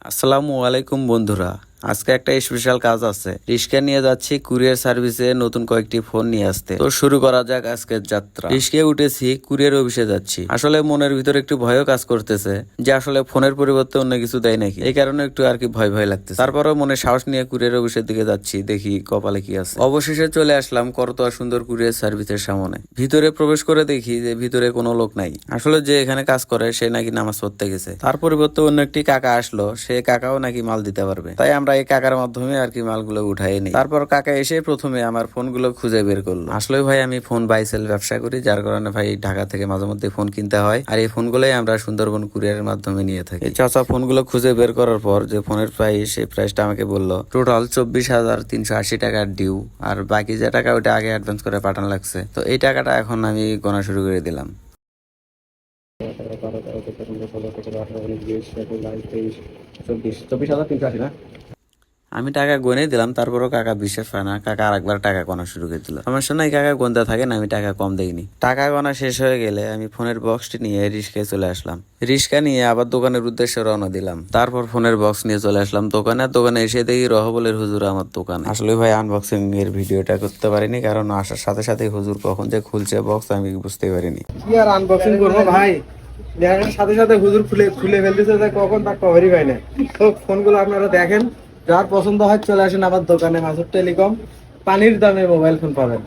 আসসালামু আলাইকুম বন্ধুরা, আজকে একটা স্পেশাল কাজ আছে। রিস্কা নিয়ে যাচ্ছি কুরিয়ার সার্ভিসে নতুন কয়েকটি ফোন নিয়ে আসতে। তো শুরু করা যাক আজকের যাত্রা। রিস্কায় উঠেছি, কুরিয়ার অফিসে যাচ্ছি। আসলে মনের ভিতরে একটু ভয়ও কাজ করতেছে যে আসলে ফোনের পরিবর্তে অন্য কিছু দেয় নাকি, এই কারণে একটু আর কি ভয় ভয় লাগতেছে। তারপরেও মনে সাহস নিয়ে কুরিয়ার অফিসের দিকে যাচ্ছি, দেখি কপালে কি আছে। অবশেষে চলে আসলাম করতোয়া সুন্দর কুরিয়ার সার্ভিসের সামনে। ভিতরে প্রবেশ করে দেখি যে ভিতরে কোনো লোক নাই। আসলে যে এখানে কাজ করে সে নাকি নামাজ পড়তে গেছে। তার পরিবর্তে অন্য একটি কাকা আসলো, সে কাকাও নাকি মাল দিতে পারবে। তাই আমরা এই কাকার মাধ্যমে আর কি মালগুলো উঠাই নিই। তারপর কাকা এসে প্রথমে আমার ফোনগুলো খুঁজে বের করলো। আসলে ভাই আমি ফোন বাই সেল ব্যবসা করি, যার কারণে ভাই ঢাকা থেকে মাঝে মধ্যে ফোন কিনতে হয়, আর এই ফোনগুলোই আমরা সুন্দরবন কুরিয়ারের মাধ্যমে নিয়ে থাকি। এই চাচা ফোনগুলো খুঁজে বের করার পর যে ফোনের প্রাইস, সেই প্রাইসটা আমাকে বললো টোটাল 24,380 টাকার ডিউ, আর বাকি যে টাকা ওটা আগে অ্যাডভান্স করে পাঠানো লাগছে। তো এই টাকাটা এখন আমি গোনা শুরু করে দিলাম। 24,380 না? আমি টাকা গুনে দিলাম, তারপরও কাকা বিশ্বাস হয় না। কাকা আরেকবার টাকা গোনা শুরু করে দিল। সমস্যা নাই, কাকা গুনতে থাকেন, আমি টাকা কম দেইনি। টাকা গোনা শেষ হয়ে গেলে আমি ফোনের বক্সটি নিয়ে রিস্কায় চলে আসলাম। রিস্কা নিয়ে আবার দোকানের উদ্দেশ্যে রওনা দিলাম। তারপর ফোনের বক্স নিয়ে চলে আসলাম দোকানে। দোকানে এসে দেখি রহবলের হুজুর আমার দোকানে। আসলে ভাই আনবক্সিং এর ভিডিওটা করতে পারিনি, কারণ আসার সাথে সাথে হুজুর কখন যে খুলছে বক্স আমি বুঝতে পারিনি। কি আর আনবক্সিং করবো ভাই, দেখার সাথে সাথে হুজুর খুলে খুলে ফেলতেছে, যে কখন তার কভারই পাই না। তো ফোনগুলো আপনারা দেখেন, যার পছন্দ হয় চলে আসেন আমার দোকানে, মাসুদ টেলিকম। পানির দামে মোবাইল ফোন পাবেন।